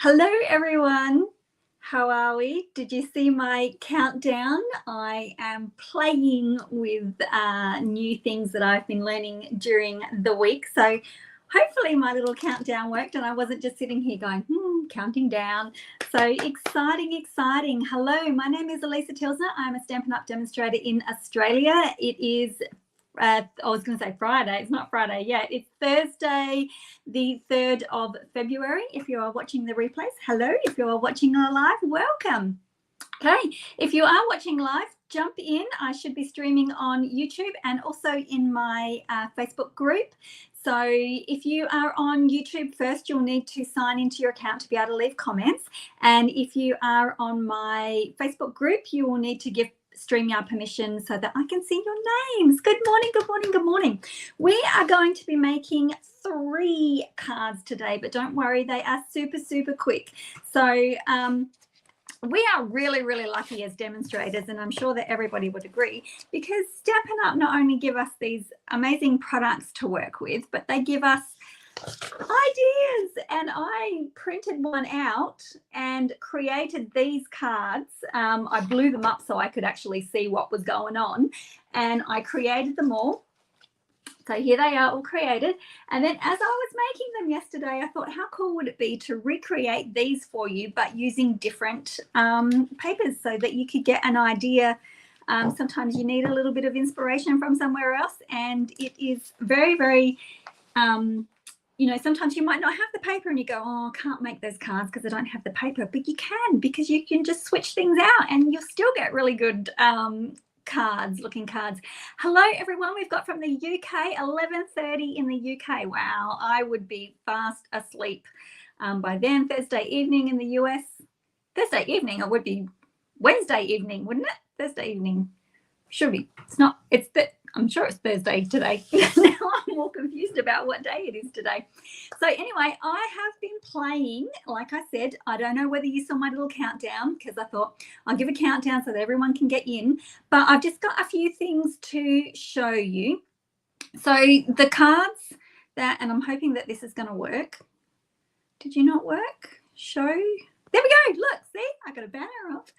Hello everyone, how are we? Did you see my countdown? I am playing with new things that I've been learning during the week. So hopefully my little countdown worked and I wasn't just sitting here going, counting down. So exciting. Hello, my name is Alisa Tilsner. I'm a Stampin' Up demonstrator in Australia. It is I was going to say Friday. It's not Friday yet. It's Thursday, the 3rd of February. If you are watching the replays, hello. If you are watching live, welcome. Okay, if you are watching live, jump in. I should be streaming on YouTube and also in my Facebook group. So if you are on YouTube first, you'll need to sign into your account to be able to leave comments. And if you are on my Facebook group, you will need to give StreamYard permission so that I can see your names. Good morning. We are going to be making 3 cards today, but don't worry, they are super quick. So we are really lucky as demonstrators, and I'm sure that everybody would agree, because Stampin' Up not only give us these amazing products to work with, but they give us ideas. And I printed one out and created these cards. I blew them up so I could actually see what was going on, and I created them all. So here they are, all created. And then as I was making them yesterday, I thought, how cool would it be to recreate these for you, but using different papers so that you could get an idea. Sometimes you need a little bit of inspiration from somewhere else, and it is very sometimes you might not have the paper and you go, oh, I can't make those cards because I don't have the paper. But you can, because you can just switch things out and you'll still get really good looking cards. Hello everyone, we've got from the UK, 11:30 in the UK. Wow, I would be fast asleep by then. Thursday evening in the US. Thursday evening, it would be Wednesday evening, wouldn't it? Thursday evening. Should be. It's not. I'm sure it's Thursday today. Now I'm all confused about what day it is today. So anyway, I have been playing, like I said. I don't know whether you saw my little countdown, because I thought I'll give a countdown so that everyone can get in. But I've just got a few things to show you. So the cards and I'm hoping that this is going to work. Did you not work? Show. There we go. Look, see, I got a banner off.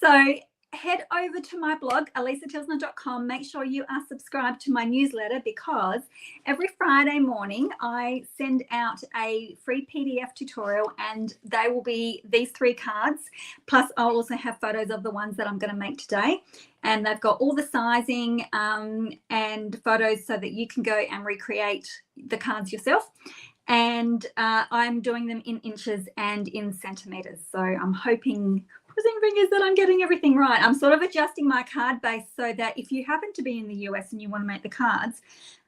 So head over to my blog, alisatilsner.com. Make sure you are subscribed to my newsletter, because every Friday morning I send out a free PDF tutorial, and they will be these 3 cards. Plus I'll also have photos of the ones that I'm going to make today. And they've got all the sizing and photos so that you can go and recreate the cards yourself. And I'm doing them in inches and in centimeters. So I'm hoping, crossing fingers, that I'm getting everything right. I'm sort of adjusting my card base so that if you happen to be in the US and you want to make the cards,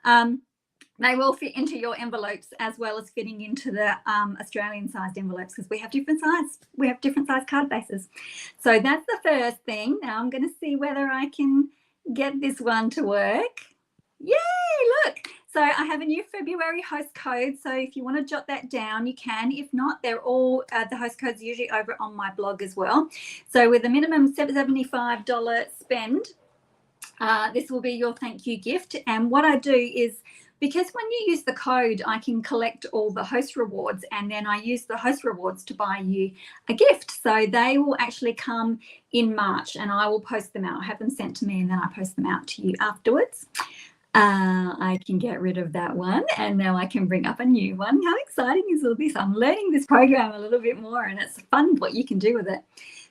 they will fit into your envelopes as well as fitting into the Australian sized envelopes, because we have different size card bases. So that's the first thing. Now I'm going to see whether I can get this one to work. Yay, look. So I have a new February host code. So if you want to jot that down, you can. If not, they're all, the host codes are usually over on my blog as well. So with a minimum $75 spend, this will be your thank you gift. And what I do is, because when you use the code, I can collect all the host rewards, and then I use the host rewards to buy you a gift. So they will actually come in March, and I will post them out. I have them sent to me, and then I post them out to you afterwards. I can get rid of that one, and now I can bring up a new one. How exciting is all this? I'm learning this program a little bit more, and it's fun what you can do with it.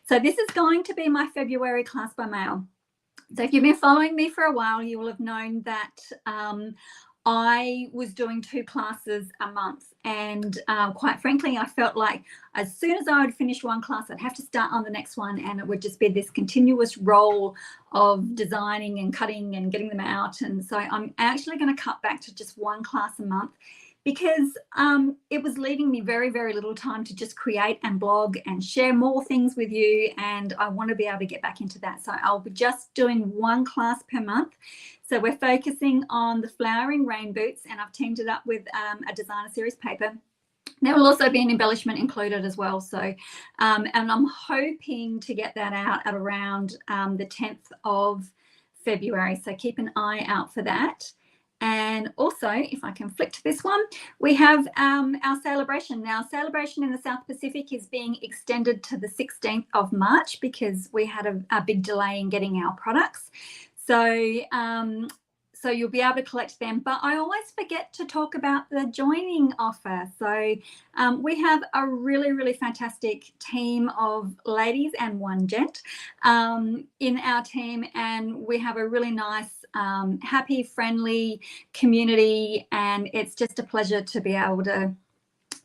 So this is going to be my February class by mail. So if you've been following me for a while, you will have known that I was doing 2 classes a month, and quite frankly, I felt like as soon as I would finish one class, I'd have to start on the next one, and it would just be this continuous roll of designing and cutting and getting them out. And so I'm actually going to cut back to just 1 class a month, because it was leaving me very little time to just create and blog and share more things with you, and I want to be able to get back into that. So I'll be just doing 1 class per month. So we're focusing on the flowering rain boots, and I've teamed it up with a designer series paper. There will also be an embellishment included as well. So, and I'm hoping to get that out at around the 10th of February. So keep an eye out for that. And also, if I can flick to this one, we have our celebration. Now, celebration in the South Pacific is being extended to the 16th of March because we had a big delay in getting our products. So, so you'll be able to collect them. But I always forget to talk about the joining offer. So we have a really, really fantastic team of ladies and one gent in our team. And we have a really nice, happy, friendly community. And it's just a pleasure to be able to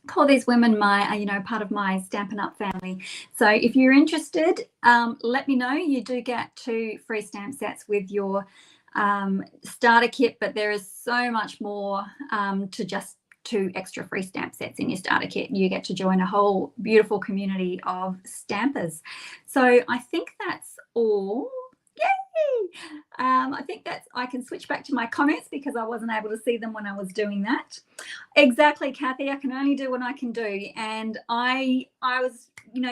call these women my, part of my Stampin' Up family. So if you're interested, let me know. You do get 2 free stamp sets with your starter kit, but there is so much more to just 2 extra free stamp sets in your starter kit. You get to join a whole beautiful community of stampers. So I think that's all. Yay! I think I can switch back to my comments because I wasn't able to see them when I was doing that. Exactly, Kathy. I can only do what I can do. And I was,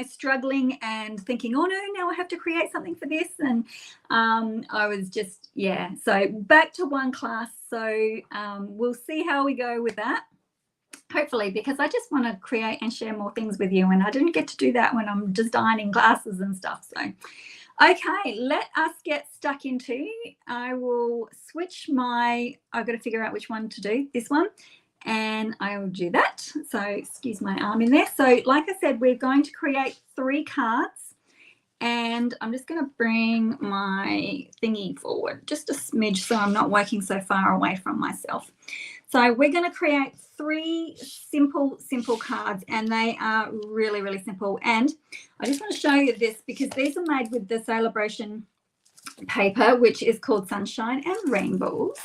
struggling and thinking, oh no, now I have to create something for this. And I was just, so back to one class. So we'll see how we go with that. Hopefully, because I just want to create and share more things with you. And I didn't get to do that when I'm designing classes and stuff. So okay, let us get stuck into. I will switch I've got to figure out which one to do, this one, and I will do that. So excuse my arm in there. So like I said, we're going to create 3 cards, and I'm just going to bring my thingy forward just a smidge so I'm not working so far away from myself. So we're going to create 3 simple cards, and they are really, really simple. And I just want to show you this because these are made with the celebration paper, which is called Sunshine and Rainbows.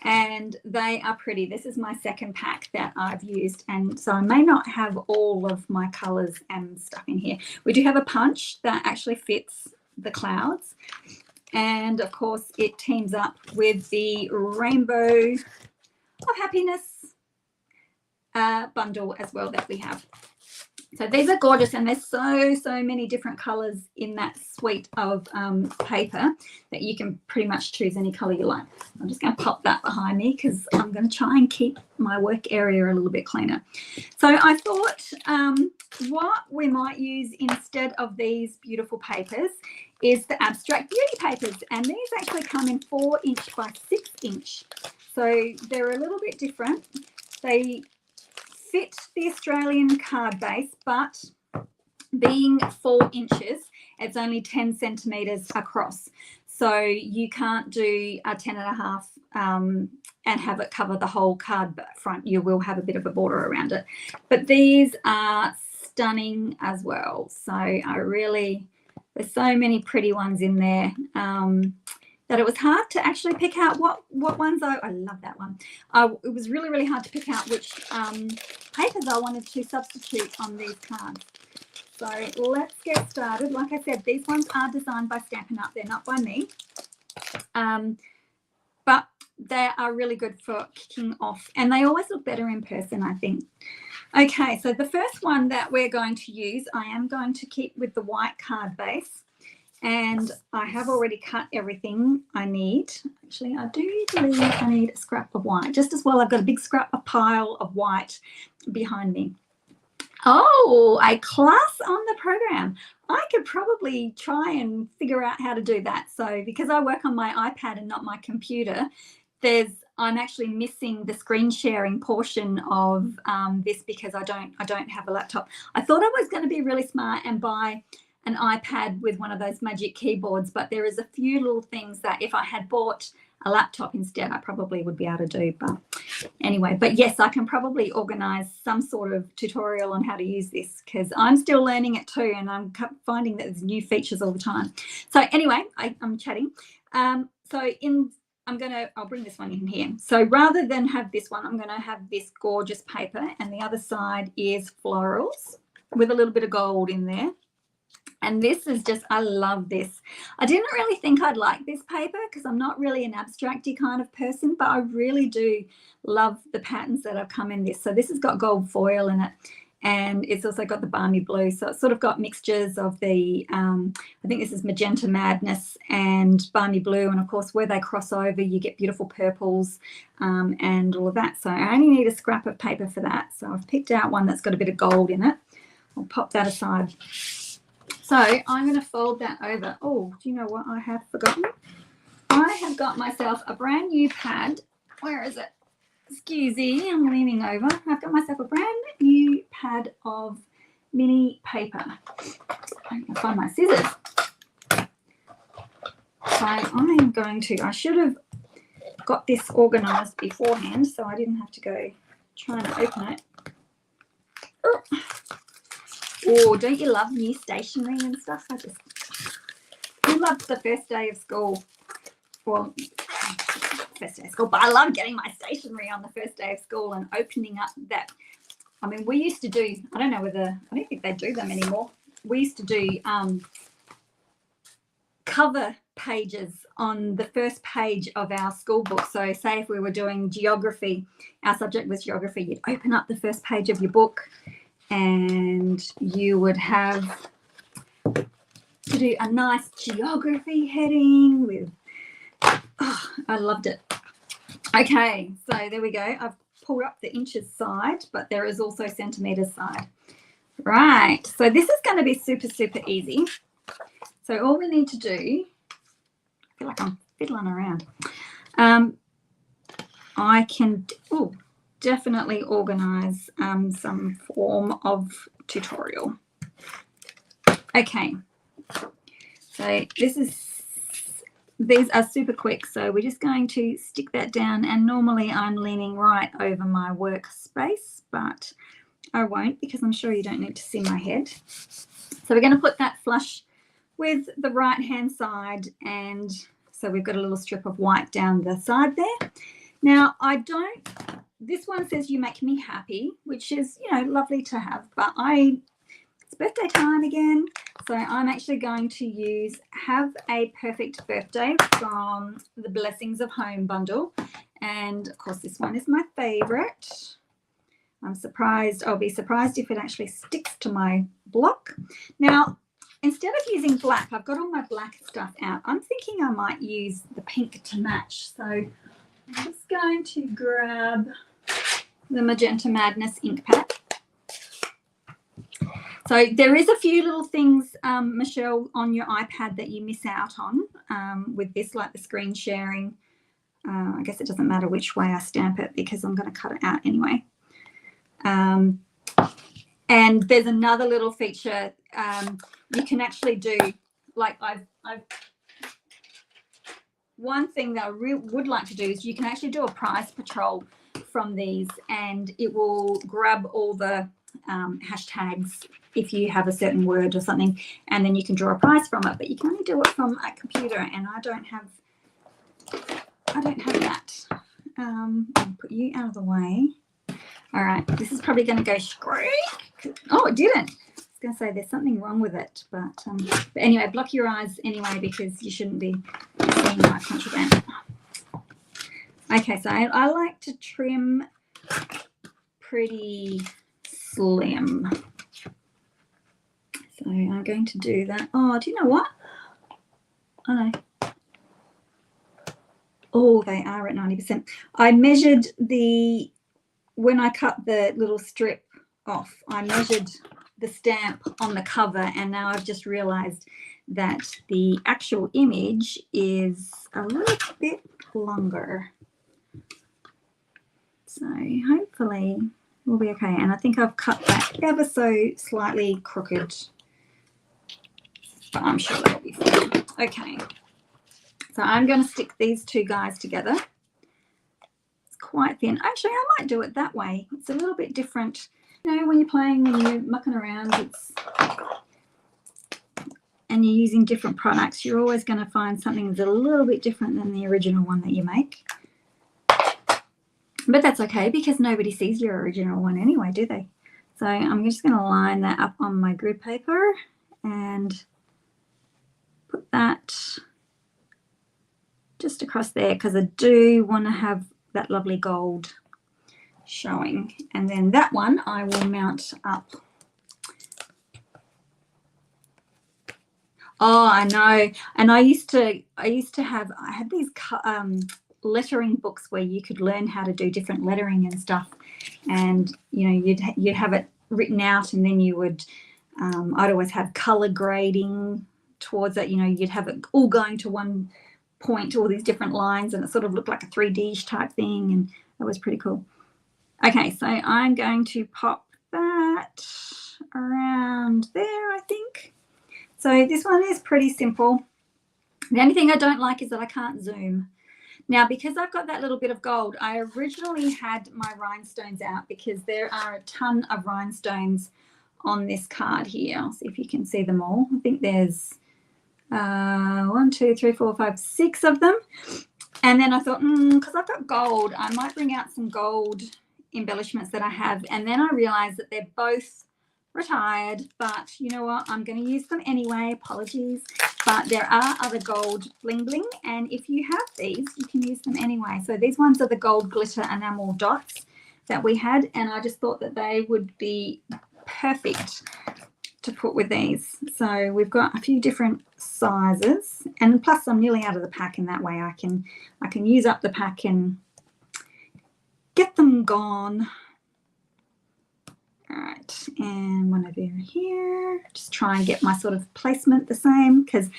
And they are pretty. This is my second pack that I've used. And so I may not have all of my colors and stuff in here. We do have a punch that actually fits the clouds. And of course, it teams up with the Rainbow of Happiness bundle as well that we have. So these are gorgeous, and there's so many different colors in that suite of paper that you can pretty much choose any color you like. I'm just going to pop that behind me because I'm going to try and keep my work area a little bit cleaner. So I thought what we might use instead of these beautiful papers is the abstract beauty papers, and these actually come in 4" by 6". So they're a little bit different. They fit the Australian card base, but being 4 inches, it's only 10 centimeters across. So you can't do a 10.5 and have it cover the whole card front. You will have a bit of a border around it. But these are stunning as well. So there's so many pretty ones in there. That it was hard to actually pick out what ones I love that one. It was really, really hard to pick out which papers I wanted to substitute on these cards. So let's get started. Like I said, these ones are designed by Stampin' Up. They're not by me. But they are really good for kicking off. And they always look better in person, I think. Okay, so the first one that we're going to use, I am going to keep with the white card base. And I have already cut everything I need. Actually, I do believe I need a scrap of white. Just as well, I've got a big pile of white behind me. Oh, a class on the program. I could probably try and figure out how to do that. So because I work on my iPad and not my computer, I'm actually missing the screen sharing portion of this because I don't have a laptop. I thought I was going to be really smart and buy an iPad with one of those magic keyboards, but there is a few little things that if I had bought a laptop instead, I probably would be able to do. But anyway, but yes, I can probably organize some sort of tutorial on how to use this because I'm still learning it too, and I'm finding that there's new features all the time. So anyway, I'm chatting. I'll bring this one in here. So rather than have this one, I'm going to have this gorgeous paper, and the other side is florals with a little bit of gold in there. And this is just, I love this. I didn't really think I'd like this paper because I'm not really an abstracty kind of person, but I really do love the patterns that have come in this. So this has got gold foil in it. and it's also got the balmy blue. So it's sort of got mixtures of the, I think this is Magenta Madness and balmy blue. And of course, where they cross over, you get beautiful purples and all of that. So I only need a scrap of paper for that. So I've picked out one that's got a bit of gold in it. I'll pop that aside. So I'm going to fold that over. Oh, do you know what I have forgotten? I have got myself a brand new pad. Where is it? Excuse me, I'm leaning over. I've got myself a brand new pad of mini paper. I can find my scissors. So I'm going to, I should have got this organized beforehand so I didn't have to go trying to open it. Oh, don't you love new stationery and stuff? I loved the first day of school. Well, first day of school, but I love getting my stationery on the first day of school and opening up that. I mean, we used to do, I don't know whether, I don't think they do them anymore. We used to do cover pages on the first page of our school book. So say if we were doing geography, our subject was geography, you'd open up the first page of your book and you would have to do a nice geography heading with, oh, I loved it. Okay, so there we go. I've pulled up the inches side, but there is also centimeters side. Right, so this is going to be super, super easy. So all we need to do, I feel like I'm fiddling around. I can definitely organize some form of tutorial. Okay, so these are super quick, so we're just going to stick that down, and normally I'm leaning right over my workspace, but I won't because I'm sure you don't need to see my head. So we're going to put that flush with the right hand side, and so we've got a little strip of white down the side there. Now this one says you make me happy, which is, you know, lovely to have, but it's birthday time again. So I'm actually going to use Have a Perfect Birthday from the Blessings of Home bundle. And of course, this one is my favorite. I'll be surprised if it actually sticks to my block. Now, instead of using black, I've got all my black stuff out. I'm thinking I might use the pink to match. So I'm just going to grab the Magenta Madness ink pad. So there is a few little things, Michelle, on your iPad that you miss out on with this, like the screen sharing. I guess it doesn't matter which way I stamp it because I'm going to cut it out anyway. And there's another little feature you can actually do, like one thing that I would like to do is you can actually do a prize patrol from these, and it will grab all the hashtags if you have a certain word or something, and then you can draw a prize from it, but you can only do it from a computer, and I don't have that. I'll put you out of the way. All right, this is probably going to go screek. Oh, it didn't. I was going to say there's something wrong with it, but anyway, block your eyes anyway because you shouldn't be seeing my contraband. Okay, so I like to trim pretty slim. So I'm going to do that. Oh, do you know what? Oh, no. Oh, they are at 90%. I measured when I cut the little strip off, I measured the stamp on the cover, and now I've just realized that the actual image is a little bit longer. So hopefully we'll be okay. And I think I've cut that ever so slightly crooked, but I'm sure that'll be fine. Okay, so I'm going to stick these two guys together. It's quite thin. Actually, I might do it that way. It's a little bit different. You know, when you're playing and you're mucking around, and you're using different products, you're always going to find something that's a little bit different than the original one that you make. But that's okay because nobody sees your original one anyway, do they? So I'm just going to line that up on my grid paper and put that just across there because I do want to have that lovely gold showing. And then that one I will mount up. Oh, I know. And I had these lettering books where you could learn how to do different lettering and stuff. And, you know, you'd have it written out, and then you would, I'd always have color grading towards it. You know, you'd have it all going to one point, all these different lines, and it sort of looked like a 3D type thing, and that was pretty cool. Okay, so I'm going to pop that around there, I think. So this one is pretty simple. The only thing I don't like is that I can't zoom. Now, because I've got that little bit of gold, I originally had my rhinestones out because there are a ton of rhinestones on this card here. I'll see if you can see them all. I think there's 1, 2, 3, 4, 5, 6 of them. And then I thought, because I've got gold, I might bring out some gold embellishments that I have. And then I realized that they're both retired, but you know what, I'm going to use them anyway. Apologies, but there are other gold bling bling, and if you have these, you can use them anyway. So these ones are the gold glitter enamel dots that we had, and I just thought that they would be perfect to put with these. So we've got a few different sizes, and plus I'm nearly out of the pack, and that way I can use up the pack and get them gone. All right, and one over here. Just try and get my sort of placement the same, because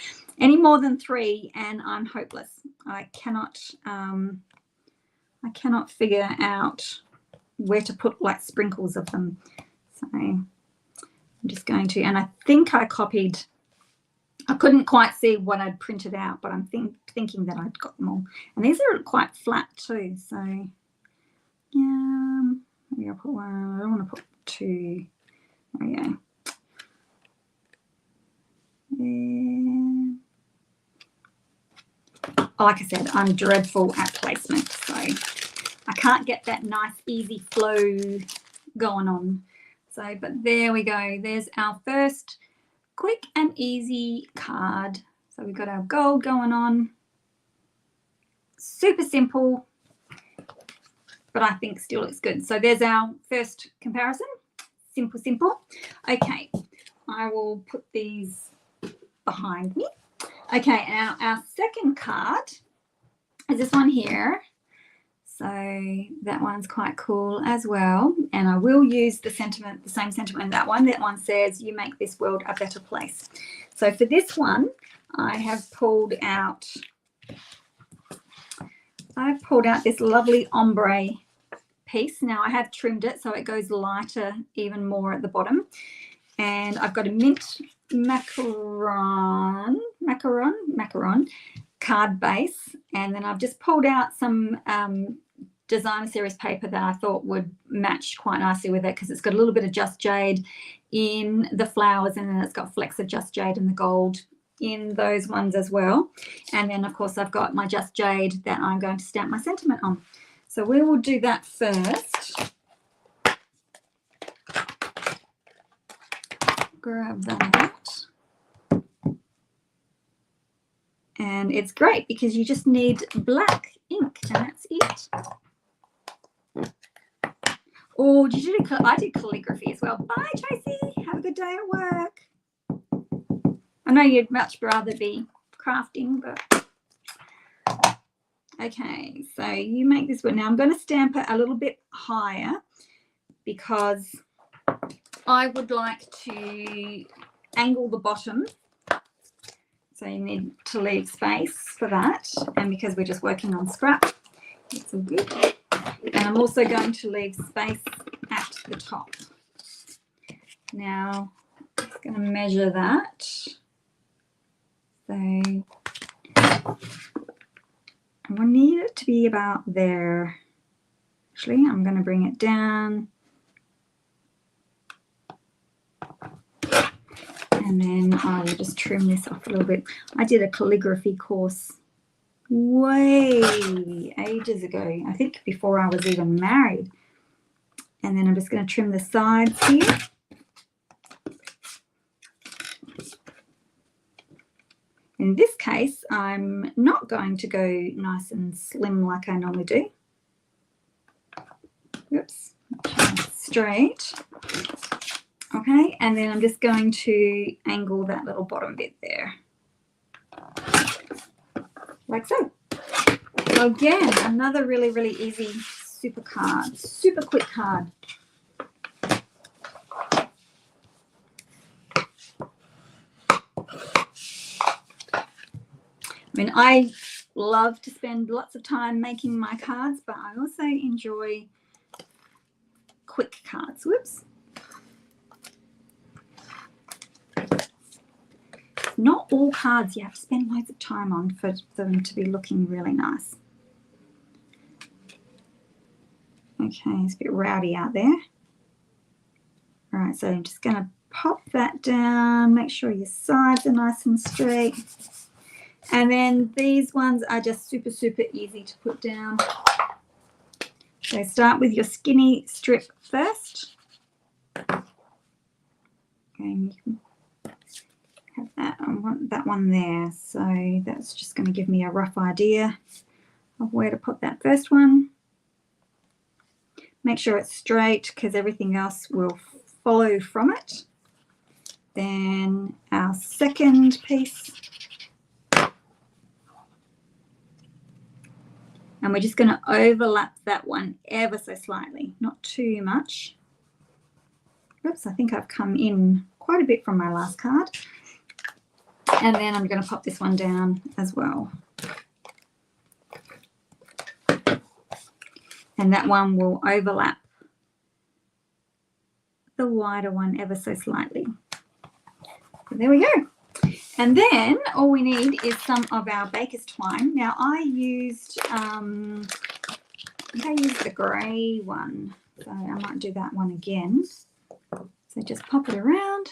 any more than 3 and I'm hopeless. I cannot figure out where to put like sprinkles of them. So I'm just going to, and I think I copied. I couldn't quite see what I'd printed out, but I'm thinking that I'd got them all. And these are quite flat too. So yeah, maybe I'll put one. I don't want to put 2. There we go. Like I said, I'm dreadful at placement, so I can't get that nice easy flow going on. So, but there we go. There's our first quick and easy card. So we've got our gold going on. Super simple, but I think still looks good. So there's our first comparison. Simple, simple. Okay, I will put these behind me. Okay, now our second card is this one here. So that one's quite cool as well. And I will use the sentiment, the same sentiment in that one. That one says, "You make this world a better place." So for this one, I have pulled out, this lovely ombre piece. Now I have trimmed it so it goes lighter even more at the bottom. And I've got a mint macaron card base, and then I've just pulled out some designer series paper that I thought would match quite nicely with it, because it's got a little bit of Just Jade in the flowers, and then it's got flecks of Just Jade and the gold in those ones as well. And then of course I've got my Just Jade that I'm going to stamp my sentiment on. So we will do that first. Grab that. And it's great because you just need black ink, and that's it. Oh, I did calligraphy as well. Bye, Tracy. Have a good day at work. I know you'd much rather be crafting, but okay. So you make this one. Now I'm going to stamp it a little bit higher because I would like to angle the bottom. So you need to leave space for that. And because we're just working on scrap, it's all good. And I'm also going to leave space at the top. Now, I'm just going to measure that. So we need it to be about there. Actually, I'm going to bring it down. And then I will just trim this off a little bit. I did a calligraphy course way ages ago, I think before I was even married. And then I'm just going to trim the sides here. In this case, I'm not going to go nice and slim like I normally do. Oops, straight. Okay, and then I'm just going to angle that little bottom bit there, like so. So again, another really, really easy super card, super quick card. I mean, I love to spend lots of time making my cards, but I also enjoy quick cards. Whoops. Not all cards you have to spend loads of time on for them to be looking really nice. Okay, it's a bit rowdy out there. All right, so I'm just going to pop that down, make sure your sides are nice and straight. And then these ones are just super, super easy to put down. So start with your skinny strip first. And you can have that, I want that one there. So that's just going to give me a rough idea of where to put that first one. Make sure it's straight because everything else will follow from it. Then our second piece. And we're just going to overlap that one ever so slightly, not too much. Oops, I think I've come in quite a bit from my last card. And then I'm going to pop this one down as well. And that one will overlap the wider one ever so slightly. So there we go. And then all we need is some of our baker's twine. Now I used, I think I used the grey one, so I might do that one again. So just pop it around.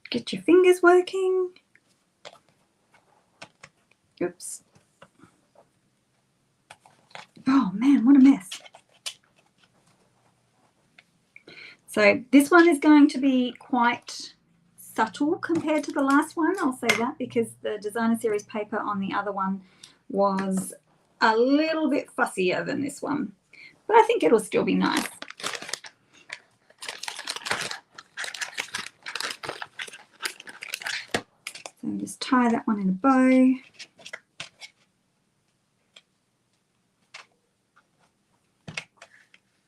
Get your fingers working. Oops. Oh man, what a mess. So this one is going to be quite subtle compared to the last one. I'll say that because the designer series paper on the other one was a little bit fussier than this one, but I think it'll still be nice. So just tie that one in a bow.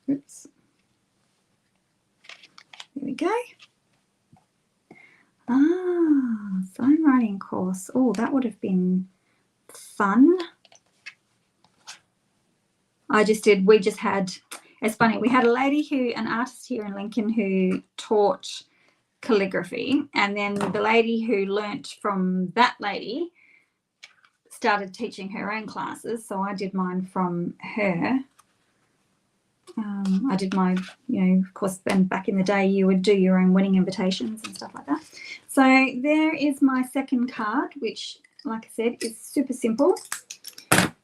Oops. There we go. Ah, sign writing course. Oh, that would have been fun. We just had, it's funny, we had a lady an artist here in Lincoln who taught calligraphy, and then the lady who learnt from that lady started teaching her own classes, so I did mine from her. I did my, of course, then back in the day you would do your own wedding invitations and stuff like that. So there is my second card, which, like I said, is super simple.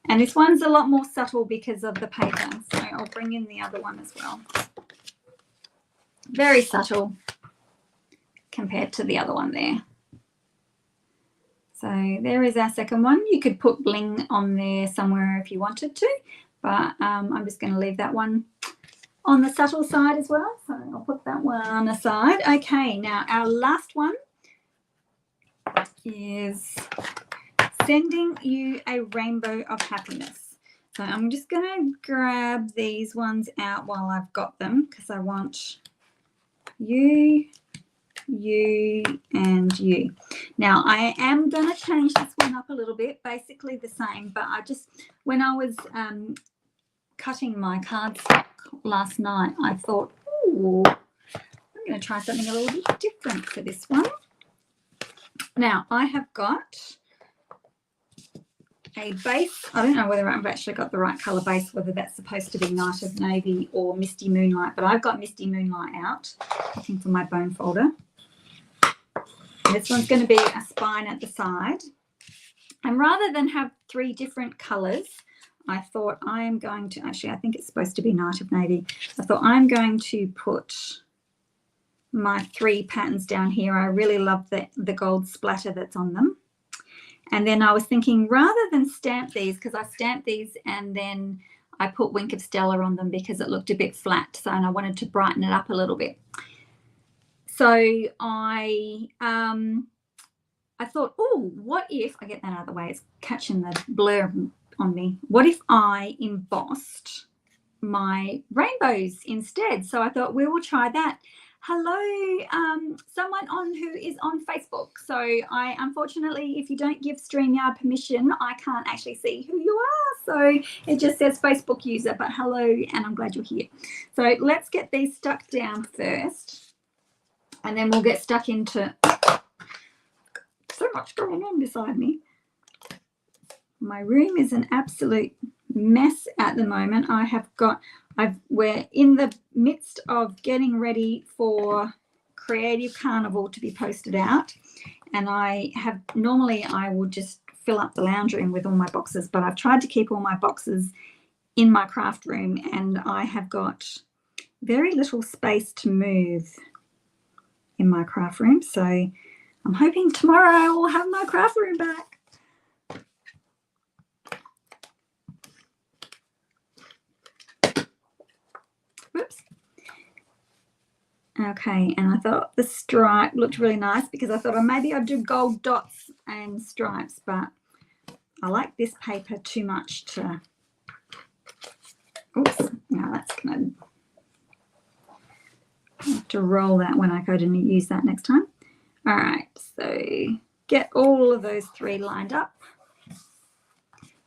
And this one's a lot more subtle because of the paper. So I'll bring in the other one as well. Very subtle compared to the other one there. So there is our second one. You could put bling on there somewhere if you wanted to, but I'm just going to leave that one on the subtle side as well. So I'll put that one aside. Okay, now our last one is sending you a rainbow of happiness. So I'm just going to grab these ones out while I've got them because I want you, you, and you. Now I am going to change this one up a little bit, basically the same, but when I was cutting my cardstock last night, I thought, oh, I'm going to try something a little bit different for this one. Now I have got a base. I don't know whether I've actually got the right colour base, whether that's supposed to be Night of Navy or Misty Moonlight, but I've got Misty Moonlight out, looking for my bone folder. This one's going to be a spine at the side. And rather than have 3 different colours, I thought I'm going to, actually I think it's supposed to be Night of Navy. I thought I'm going to put my 3 patterns down here. I really love the gold splatter that's on them. And then I was thinking, rather than stamp these, because I stamped these and then I put Wink of Stella on them because it looked a bit flat. So, and I wanted to brighten it up a little bit. So I thought, oh, what if I get that out of the way? It's catching the blur on me. What if I embossed my rainbows instead? So I thought we will try that. Hello, someone who is on Facebook. So I, unfortunately, if you don't give StreamYard permission, I can't actually see who you are. So it just says Facebook user, but hello, and I'm glad you're here. So let's get these stuck down first, and then we'll get stuck into so much going on beside me. My room is an absolute mess at the moment. We're in the midst of getting ready for Creative Carnival to be posted out, and normally I would just fill up the lounge room with all my boxes, but I've tried to keep all my boxes in my craft room, and I have got very little space to move in my craft room. So I'm hoping tomorrow I will have my craft room back. Whoops. Okay, and I thought the stripe looked really nice because I thought, oh, maybe I'd do gold dots and stripes, but I like this paper too much to, oops, now that's going to have to roll that when I go to use that next time. All right, so get all of those 3 lined up.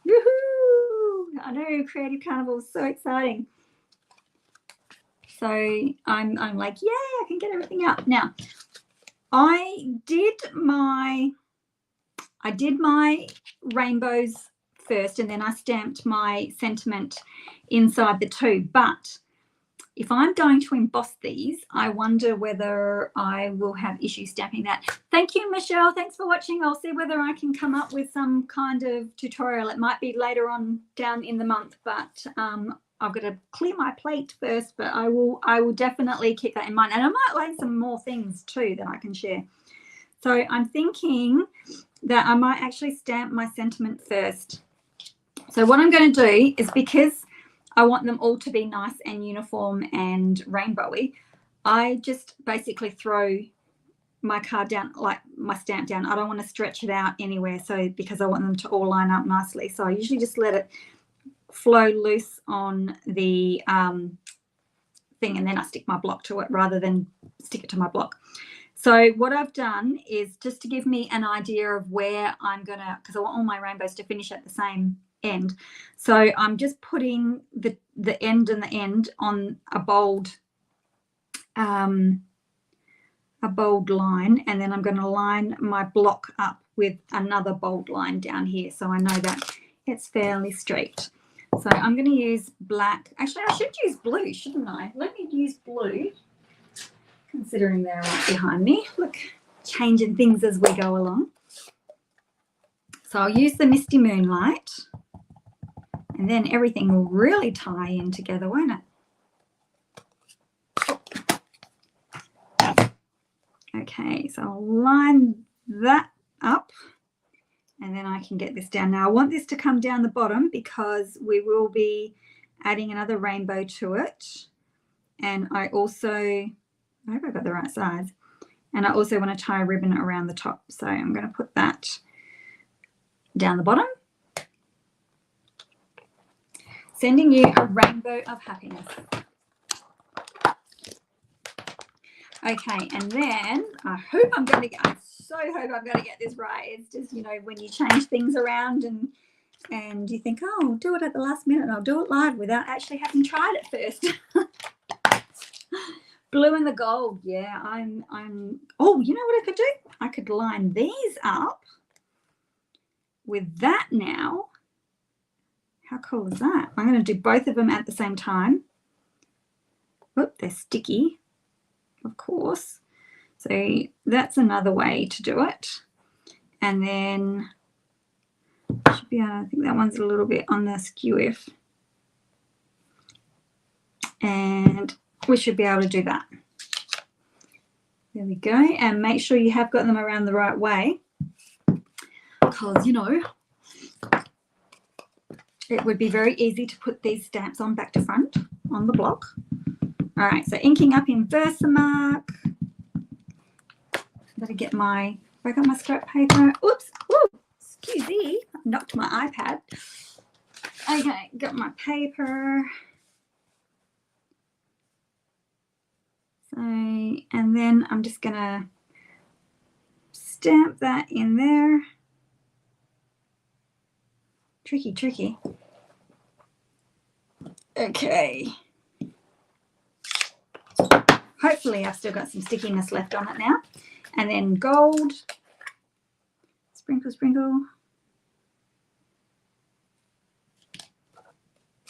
Woohoo! I know, Creative Carnival is so exciting. So I'm like, yay, I can get everything out. Now, I did my rainbows first, and then I stamped my sentiment inside the 2. But if I'm going to emboss these, I wonder whether I will have issues stamping that. Thank you, Michelle. Thanks for watching. I'll see whether I can come up with some kind of tutorial. It might be later on down in the month, but I've got to clear my plate first, but I will definitely keep that in mind. And I might learn some more things too that I can share. So I'm thinking that I might actually stamp my sentiment first. So what I'm going to do is, because I want them all to be nice and uniform and rainbowy, I just basically throw my card down, like my stamp down. I don't want to stretch it out anywhere, so because I want them to all line up nicely. So I usually just let it flow loose on the thing, and then I stick my block to it rather than stick it to my block. So what I've done is just to give me an idea of where I'm gonna, because I want all my rainbows to finish at the same end. So I'm just putting the end and the end on a bold line, and then I'm going to line my block up with another bold line down here, so I know that it's fairly straight. So I'm going to use black. Actually, I should use blue, shouldn't I? Let me use blue, considering they're right behind me. Look, changing things as we go along. So I'll use the Misty Moonlight, and then everything will really tie in together, won't it? Okay, so I'll line that up, and then I can get this down. Now I want this to come down the bottom because we will be adding another rainbow to it. And I also, I hope I got the right size. And I also want to tie a ribbon around the top. So I'm going to put that down the bottom. Sending you a rainbow of happiness. Okay, and then I hope I'm going to get, I so hope I'm going to get this right. It's just, you know, when you change things around and you think, oh, I'll do it at the last minute and I'll do it live without actually having tried it first. Blue and the gold, yeah. Oh, you know what I could do? I could line these up with that now. How cool is that? I'm going to do both of them at the same time. Whoop, they're sticky, of course. So that's another way to do it. And then should be able, I think that one's a little bit on the skew-if. And we should be able to do that. There we go. And make sure you have got them around the right way, because, you know, it would be very easy to put these stamps on back to front on the block. All right, so inking up in Versamark. Better get my, I got my scrap paper. Oops, woo, excuse me, knocked my iPad. Okay, got my paper. So, and then I'm just gonna stamp that in there. Tricky, tricky. Okay. Hopefully I've still got some stickiness left on it now. And then gold. Sprinkle, sprinkle.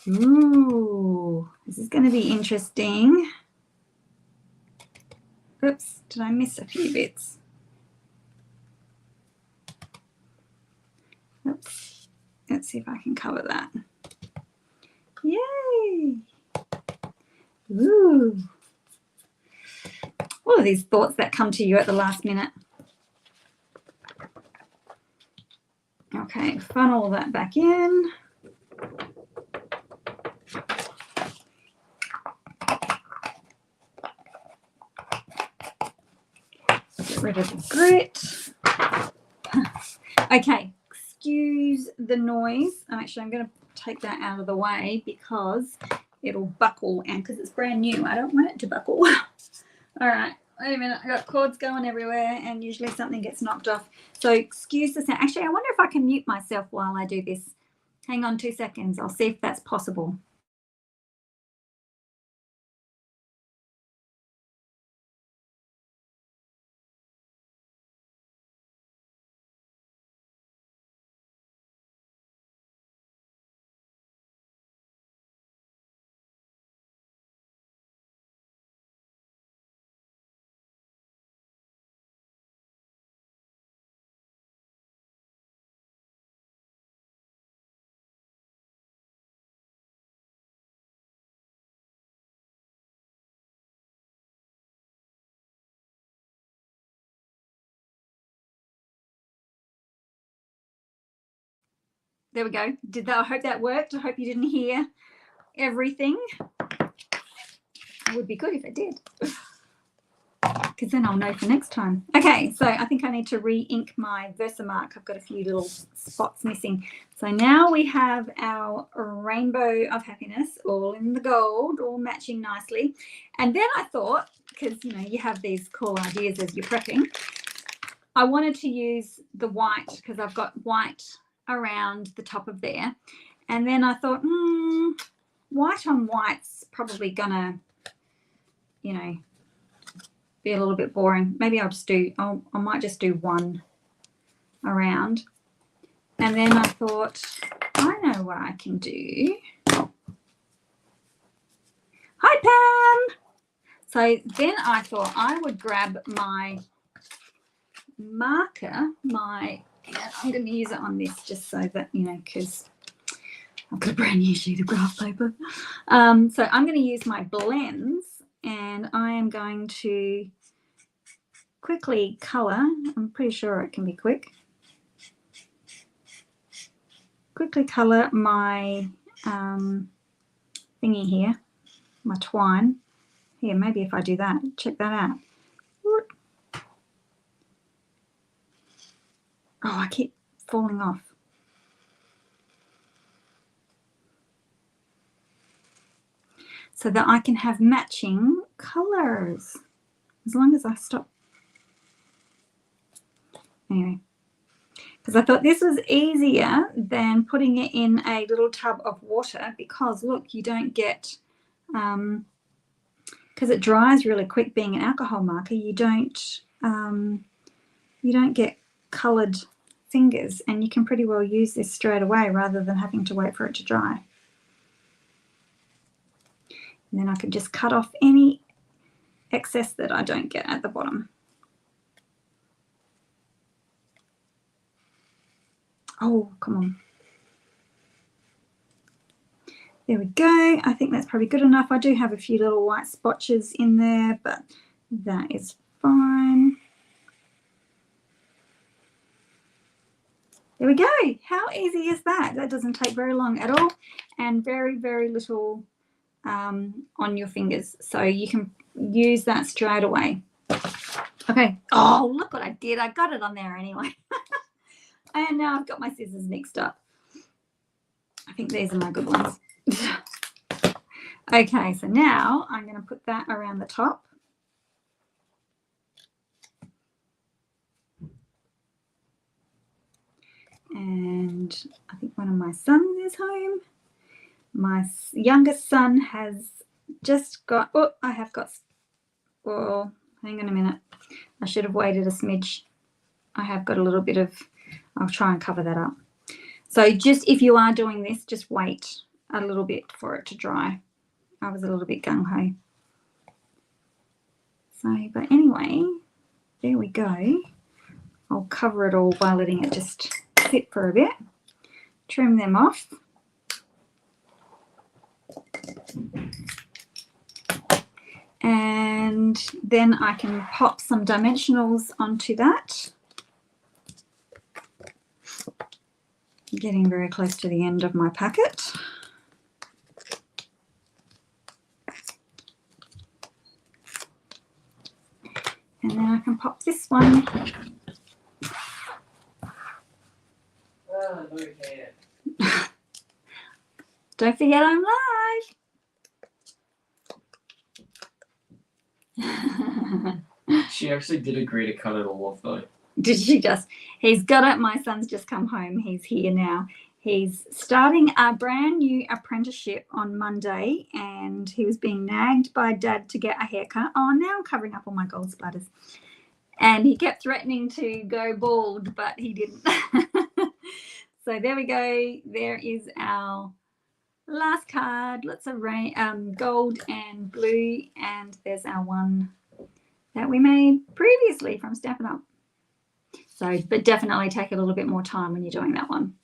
Ooh, this is going to be interesting. Oops, did I miss a few bits? Oops. Let's see if I can cover that. Yay! Ooh. All of these thoughts that come to you at the last minute. Okay, funnel that back in. Get rid of the grit. Okay, excuse the noise. Actually, I'm going to take that out of the way because it'll buckle, and because it's brand new, I don't want it to buckle. All right, wait a minute. I got cords going everywhere, and usually something gets knocked off. So excuse the sound. Actually, I wonder if I can mute myself while I do this. Hang on 2 seconds. I'll see if that's possible. There we go. Did that? I hope that worked. I hope you didn't hear everything. It would be good if it did, because then I'll know for next time. Okay, so I think I need to re-ink my Versamark. I've got a few little spots missing. So now we have our rainbow of happiness, all in the gold, all matching nicely. And then I thought, because, you know, you have these cool ideas as you're prepping, I wanted to use the white, because I've got white around the top of there. And then I thought, white on white's probably gonna, you know, be a little bit boring. Maybe I'll just do, I might just do one around. And then I thought, I know what I can do. Hi, Pam. So then I thought I would grab my marker, I'm going to use it on this just so that, you know, because I've got a brand new sheet of graph paper. So I'm going to use my blends, and I am going to quickly colour. I'm pretty sure it can be quick. Quickly colour my thingy here, my twine. Here, maybe if I do that, check that out. Oh, I keep falling off. So that I can have matching colours, as long as I stop. Anyway, because I thought this was easier than putting it in a little tub of water, because look, you don't get, because it dries really quick, being an alcohol marker, you don't get coloured fingers, and you can pretty well use this straight away rather than having to wait for it to dry. And then I can just cut off any excess that I don't get at the bottom. Oh, come on. There we go. I think that's probably good enough. I do have a few little white spotches in there, but that is fine. go. How easy is that? That doesn't take very long at all, and very, very little on your fingers. So you can use that straight away. Okay. Oh, look what I did. I got it on there anyway. And now I've got my scissors mixed up. I think these are my good ones. Okay, so now I'm going to put that around the top. And I think one of my sons is home. My youngest son has just got, oh, I have got, well, hang on a minute. I should have waited a smidge. I have got a little bit of, I'll try and cover that up. So just if you are doing this, just wait a little bit for it to dry. I was a little bit gung-ho. So, but anyway, there we go. I'll cover it all by letting it just sit for a bit. Trim them off. And then I can pop some dimensionals onto that. Getting very close to the end of my packet. And then I can pop this one. Oh, no hair. Don't forget I'm live. She actually did agree to cut it all off though. Did she just? He's got it. My son's just come home. He's here now. He's starting a brand new apprenticeship on Monday, and he was being nagged by Dad to get a haircut. Oh, now I'm covering up all my gold splatters. And he kept threatening to go bald, but he didn't. So there we go. There is our last card. Lots of gold and blue, and there's our one that we made previously from Stampin' Up. So, but definitely take a little bit more time when you're doing that one.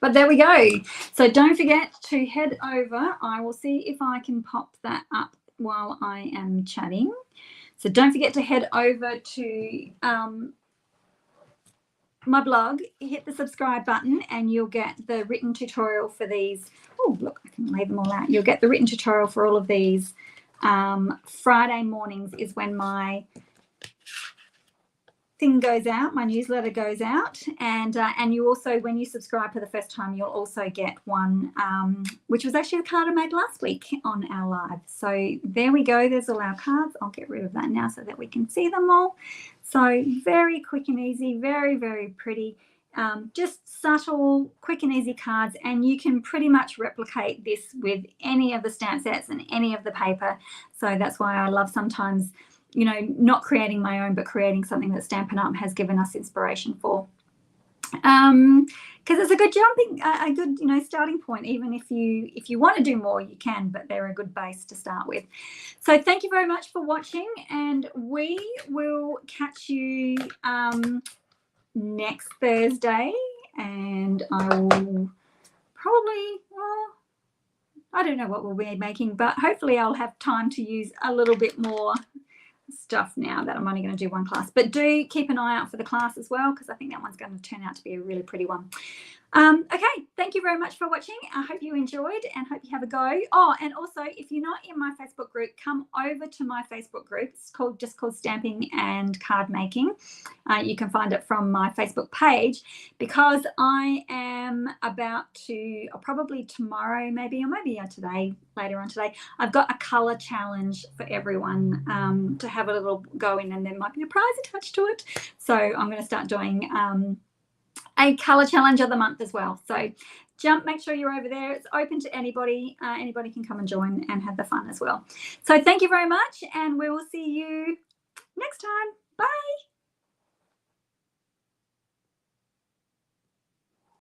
But there we go. So don't forget to head over. I will see if I can pop that up while I am chatting. So don't forget to head over to my blog, hit the subscribe button, and you'll get the written tutorial for these. Oh, look, I can lay them all out. You'll get the written tutorial for all of these. Friday mornings is when my thing goes out, my newsletter goes out, and you also, when you subscribe for the first time, you'll also get one which was actually the card I made last week on our live. So there we go. There's all our cards. I'll get rid of that now so that we can see them all. So very quick and easy, very, very pretty. Just subtle, quick and easy cards, and you can pretty much replicate this with any of the stamp sets and any of the paper. So that's why I love sometimes, you know, not creating my own, but creating something that Stampin' Up has given us inspiration for. Because it's a good a good, you know, starting point. Even if you want to do more, you can, but they're a good base to start with. So thank you very much for watching, and we will catch you next Thursday, and I will probably, well, I don't know what we'll be making, but hopefully I'll have time to use a little bit more stuff now that I'm only going to do one class. But do keep an eye out for the class as well, because I think that one's going to turn out to be a really pretty one. Okay, thank you very much for watching. I hope you enjoyed and hope you have a go. Oh, and also, if you're not in my Facebook group, come over to my Facebook group. It's just called Stamping and Card Making. You can find it from my Facebook page, because I am about to, or probably tomorrow maybe, or maybe today, later on today, I've got a colour challenge for everyone to have a little go in, and there might be a prize attached to it. So I'm going to start doing a colour challenge of the month as well. So make sure you're over there. It's open to anybody. Anybody can come and join and have the fun as well. So thank you very much, and we will see you next time. Bye.